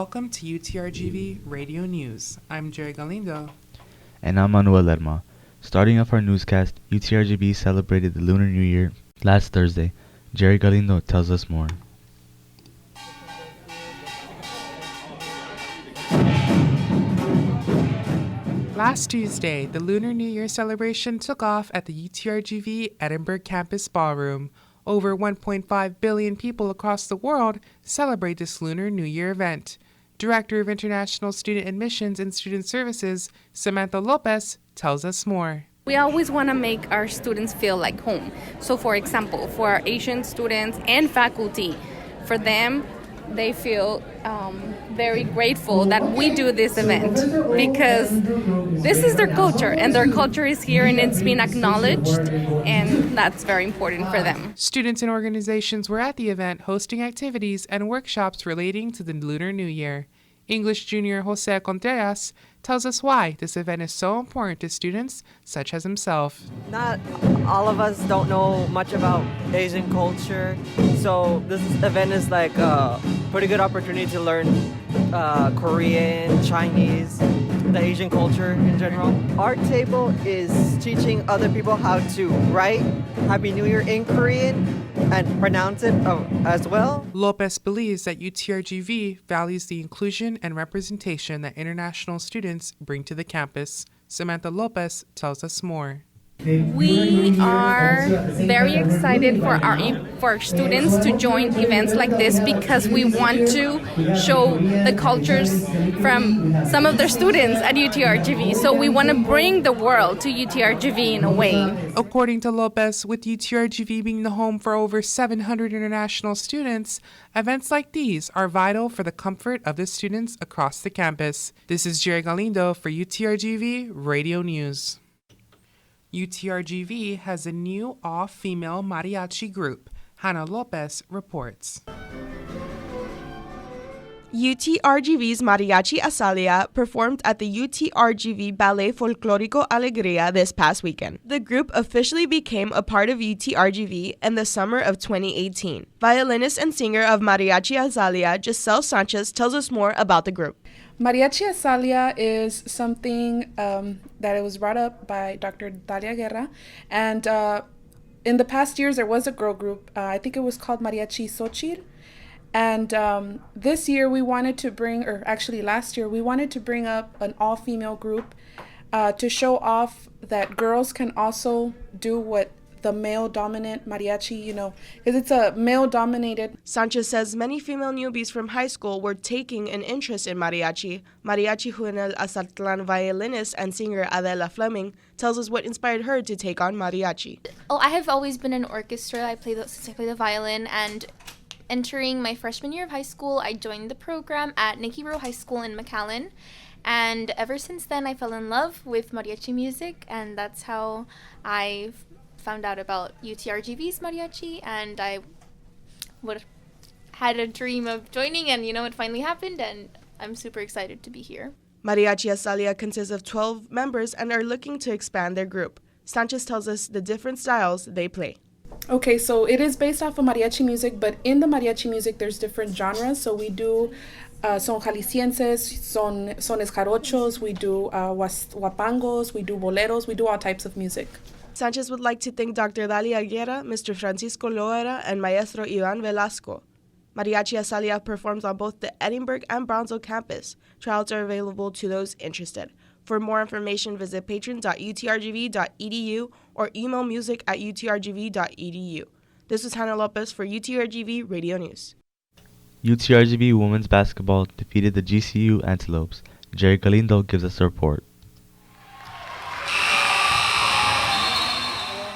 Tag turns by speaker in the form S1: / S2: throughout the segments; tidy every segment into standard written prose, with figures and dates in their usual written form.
S1: Welcome to UTRGV Radio News. I'm Jerry Galindo.
S2: And I'm Manuel Lerma. Starting off our newscast, UTRGV celebrated the Lunar New Year last Thursday. Jerry Galindo tells us more.
S1: Last Tuesday, the Lunar New Year celebration took off at the UTRGV Edinburgh Campus Ballroom. Over 1.5 billion people across the world celebrate this Lunar New Year event. Director of International Student Admissions and Student Services, Samantha Lopez, tells us more.
S3: We always want to make our students feel like home. So for example, for our Asian students and faculty, for them, they feel very grateful that we do this event because this is their culture and their culture is here and it's been acknowledged, and that's very important for them.
S1: Students and organizations were at the event hosting activities and workshops relating to the Lunar New Year. English junior Jose Contreras tells us why this event is so important to students such as himself.
S4: Not all of us don't know much about Asian culture, so this event is like a pretty good opportunity to learn Korean, Chinese, the Asian culture in general. Our table is teaching other people how to write Happy New Year in Korean and pronounce it as well.
S1: Lopez believes that UTRGV values the inclusion and representation that international students bring to the campus. Samantha Lopez tells us more.
S3: We are very excited for our students to join events like this because we want to show the cultures from some of their students at UTRGV. So we want to bring the world to UTRGV in a way.
S1: According to Lopez, with UTRGV being the home for over 700 international students, events like these are vital for the comfort of the students across the campus. This is Jerry Galindo for UTRGV Radio News. UTRGV has a new all-female mariachi group. Hannah Lopez reports.
S5: UTRGV's Mariachi Azalea performed at the UTRGV Ballet Folclórico Alegría this past weekend. The group officially became a part of UTRGV in the summer of 2018. Violinist and singer of Mariachi Azalea, Giselle Sanchez, tells us more about the group.
S6: Mariachi Azalea is something that it was brought up by Dr. Dalia Guerra, and in the past years there was a girl group, I think it was called Mariachi Xochitl, and this year we wanted to bring, or actually last year, we wanted to bring up an all-female group to show off that girls can also do what the male-dominant mariachi, because it's a male-dominated.
S5: Sanchez says many female newbies from high school were taking an interest in mariachi. Mariachi Juvenil Azatlan violinist and singer Adela Fleming tells us what inspired her to take on mariachi.
S7: I have always been in orchestra. Since I play the violin, and entering my freshman year of high school, I joined the program at Nicky Rowe High School in McAllen. And ever since then, I fell in love with mariachi music, and that's how I found out about UTRGV's mariachi, and I had a dream of joining, and it finally happened, and I'm super excited to be here.
S5: Mariachi Azalea consists of 12 members and are looking to expand their group. Sanchez tells us the different styles they play.
S6: Okay, so it is based off of mariachi music, but in the mariachi music there's different genres. So we do son jaliscienses, sones jarochos, we do huapangos, we do boleros, we do all types of music.
S5: Sanchez would like to thank Dr. Dalia Guerra, Mr. Francisco Loera, and Maestro Ivan Velasco. Mariachi Azalea performs on both the Edinburgh and Brownsville campus. Tryouts are available to those interested. For more information, visit patron.utrgv.edu or email music@utrgv.edu. This is Hannah Lopez for UTRGV Radio News.
S2: UTRGV women's basketball defeated the GCU Antelopes. Jerry Galindo gives us a report.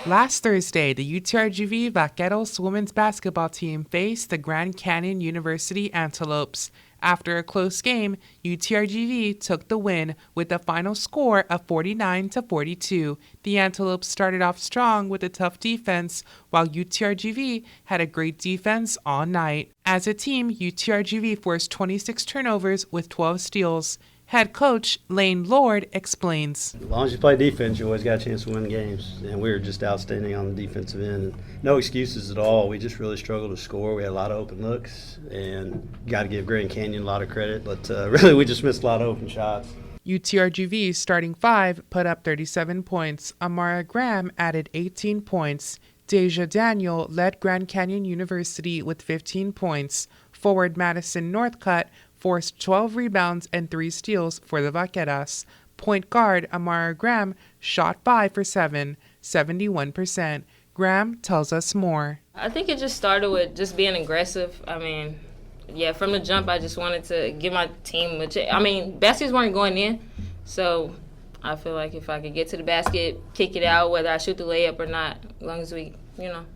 S1: Last Thursday, the UTRGV Vaqueros women's basketball team faced the Grand Canyon University Antelopes. After a close game, UTRGV took the win with a final score of 49-42. The Antelopes started off strong with a tough defense, while UTRGV had a great defense all night. As a team, UTRGV forced 26 turnovers with 12 steals. Head coach Lane Lord explains.
S8: As long as you play defense, you always got a chance to win games. And we were just outstanding on the defensive end. And no excuses at all. We just really struggled to score. We had a lot of open looks, and got to give Grand Canyon a lot of credit. But really, we just missed a lot of open shots.
S1: UTRGV's starting five put up 37 points. Amara Graham added 18 points. Deja Daniel led Grand Canyon University with 15 points. Forward Madison Northcutt forced 12 rebounds and 3 steals for the Vaqueras. Point guard Amara Graham shot 5 for 7, 71%. Graham tells us more.
S9: I think it just started with just being aggressive. From the jump, I just wanted to give my team a chance. Baskets weren't going in, so I feel like if I could get to the basket, kick it out, whether I shoot the layup or not, as long as we,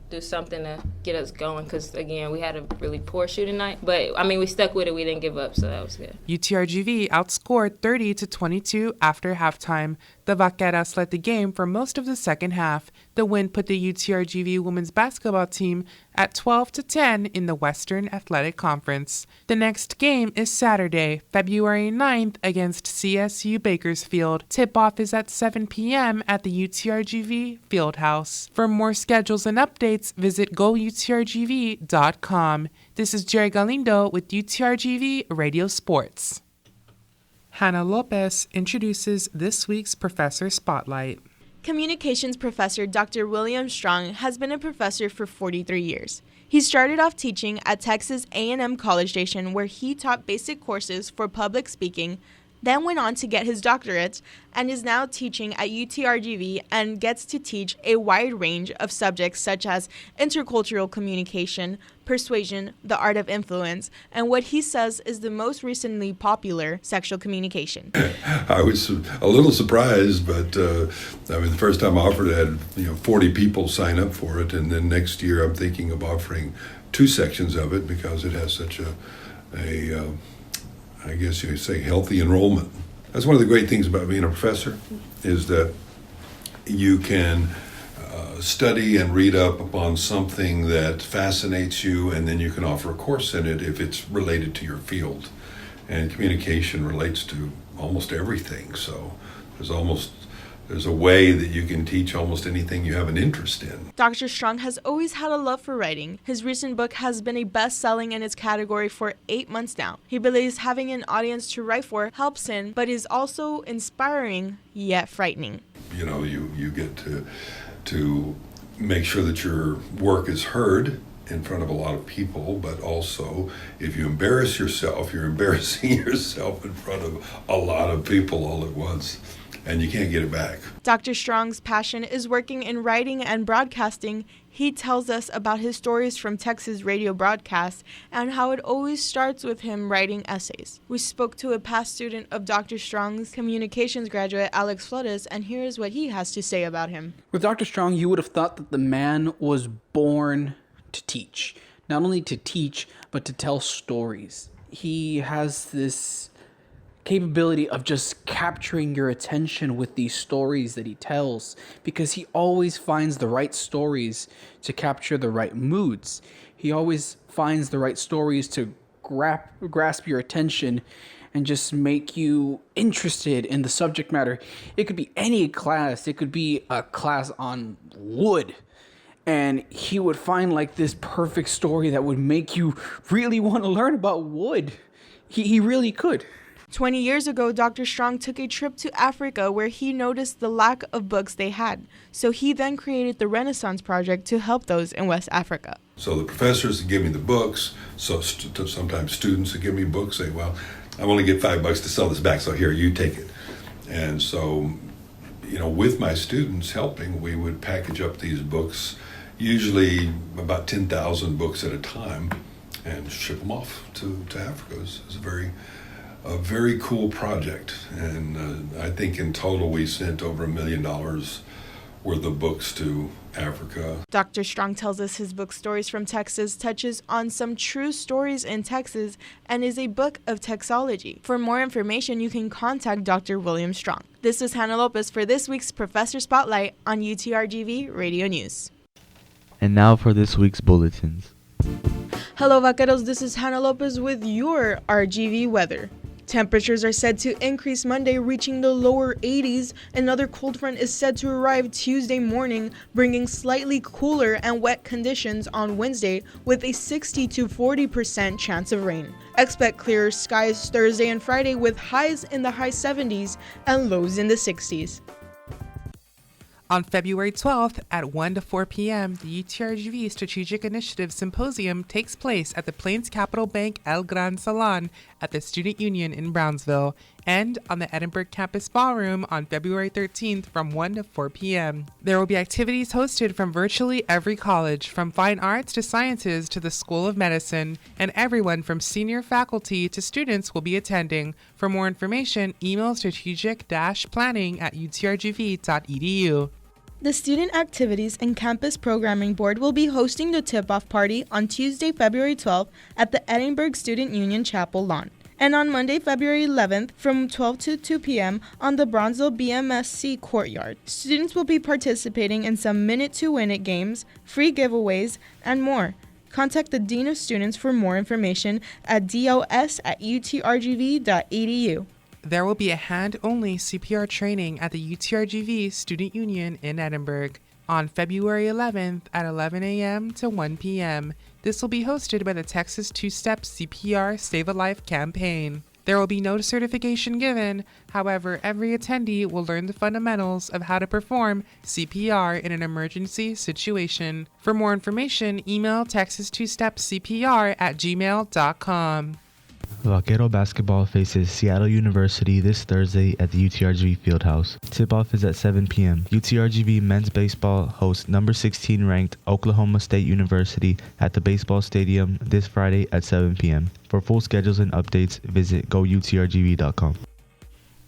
S9: do something to get us going. Because, again, we had a really poor shooting night. But, we stuck with it. We didn't give up, so that was good.
S1: UTRGV outscored 30-22 after halftime. The Vaqueras led the game for most of the second half. The win put the UTRGV women's basketball team at 12-10 in the Western Athletic Conference. The next game is Saturday, February 9th against CSU Bakersfield. Tip-off is at 7 p.m. at the UTRGV Fieldhouse. For more schedules and updates, visit goutrgv.com. This is Jerry Galindo with UTRGV Radio Sports. Hannah Lopez introduces this week's Professor Spotlight.
S5: Communications professor Dr. William Strong has been a professor for 43 years. He started off teaching at Texas A&M College Station, where he taught basic courses for public speaking, then went on to get his doctorate, and is now teaching at UTRGV and gets to teach a wide range of subjects such as intercultural communication, persuasion, the art of influence, and what he says is the most recently popular, sexual communication.
S10: I was a little surprised, but the first time I offered it, I had 40 people sign up for it, and then next year I'm thinking of offering 2 sections of it because it has such a I guess you could say healthy enrollment. That's one of the great things about being a professor, is that you can study and read up upon something that fascinates you, and then you can offer a course in it if it's related to your field. And communication relates to almost everything, so there's a way that you can teach almost anything you have an interest in.
S5: Dr. Strong has always had a love for writing. His recent book has been a best-selling in its category for 8 months now. He believes having an audience to write for helps him, but is also inspiring yet frightening.
S10: You get to make sure that your work is heard in front of a lot of people, but also if you embarrass yourself, you're embarrassing yourself in front of a lot of people all at once. And you can't get it back.
S5: Dr. Strong's passion is working in writing and broadcasting. He tells us about his stories from Texas radio broadcasts and how it always starts with him writing essays. We spoke to a past student of Dr. Strong's, communications graduate Alex Flores, and here is what he has to say about him.
S11: With Dr. Strong, you would have thought that the man was born to teach. Not only to teach, but to tell stories. He has this capability of just capturing your attention with these stories that he tells, because he always finds the right stories to capture the right moods. He always finds the right stories to grasp your attention and just make you interested in the subject matter. It could be any class. It could be a class on wood. And he would find this perfect story that would make you really want to learn about wood. He really could.
S5: 20 years ago, Dr. Strong took a trip to Africa where he noticed the lack of books they had. So he then created the Renaissance Project to help those in West Africa.
S10: So the professors would give me the books. So sometimes students would give me books, say, well, I only get $5 to sell this back, so here, you take it. And so, with my students helping, we would package up these books, usually about 10,000 books at a time, and ship them off to Africa. It's a very cool project, and I think in total we sent over $1 million worth of books to Africa.
S5: Dr. Strong tells us his book Stories from Texas touches on some true stories in Texas and is a book of Texology. For more information, you can contact Dr. William Strong. This is Hannah Lopez for this week's Professor Spotlight on UTRGV Radio News.
S2: And now for this week's bulletins.
S5: Hello, Vaqueros. This is Hannah Lopez with your RGV weather. Temperatures are said to increase Monday, reaching the lower 80s. Another cold front is said to arrive Tuesday morning, bringing slightly cooler and wet conditions on Wednesday with a 60 to 40% chance of rain. Expect clearer skies Thursday and Friday with highs in the high 70s and lows in the 60s.
S1: On February 12th at 1 to 4 p.m., the UTRGV Strategic Initiatives Symposium takes place at the Plains Capital Bank El Gran Salon at the Student Union in Brownsville, and on the Edinburgh Campus Ballroom on February 13th from 1 to 4 p.m. There will be activities hosted from virtually every college, from fine arts to sciences to the School of Medicine, and everyone from senior faculty to students will be attending. For more information, email strategic-planning@utrgv.edu.
S5: The Student Activities and Campus Programming Board will be hosting the tip-off party on Tuesday, February 12th at the Edinburgh Student Union Chapel lawn, and on Monday, February 11th from 12 to 2 p.m. on the Bronzeville BMSC courtyard. Students will be participating in some minute-to-win-it games, free giveaways, and more. Contact the Dean of Students for more information at dos@utrgv.edu.
S1: There will be a hand-only CPR training at the UTRGV Student Union in Edinburgh on February 11th at 11 a.m. to 1 p.m. This will be hosted by the Texas Two-Step CPR Save a Life campaign. There will be no certification given. However, every attendee will learn the fundamentals of how to perform CPR in an emergency situation. For more information, email texas2stepcpr@gmail.com.
S2: Vaquero basketball faces Seattle University this Thursday at the UTRGV Fieldhouse. Tip-off is at 7 p.m. UTRGV men's baseball hosts number 16 ranked Oklahoma State University at the baseball stadium this Friday at 7 p.m. For full schedules and updates, visit goutrgv.com.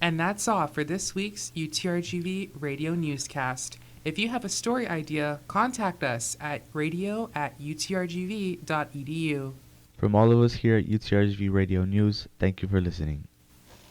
S1: And that's all for this week's UTRGV Radio Newscast. If you have a story idea, contact us at radio@utrgv.edu.
S2: From all of us here at UTRGV Radio News, thank you for listening.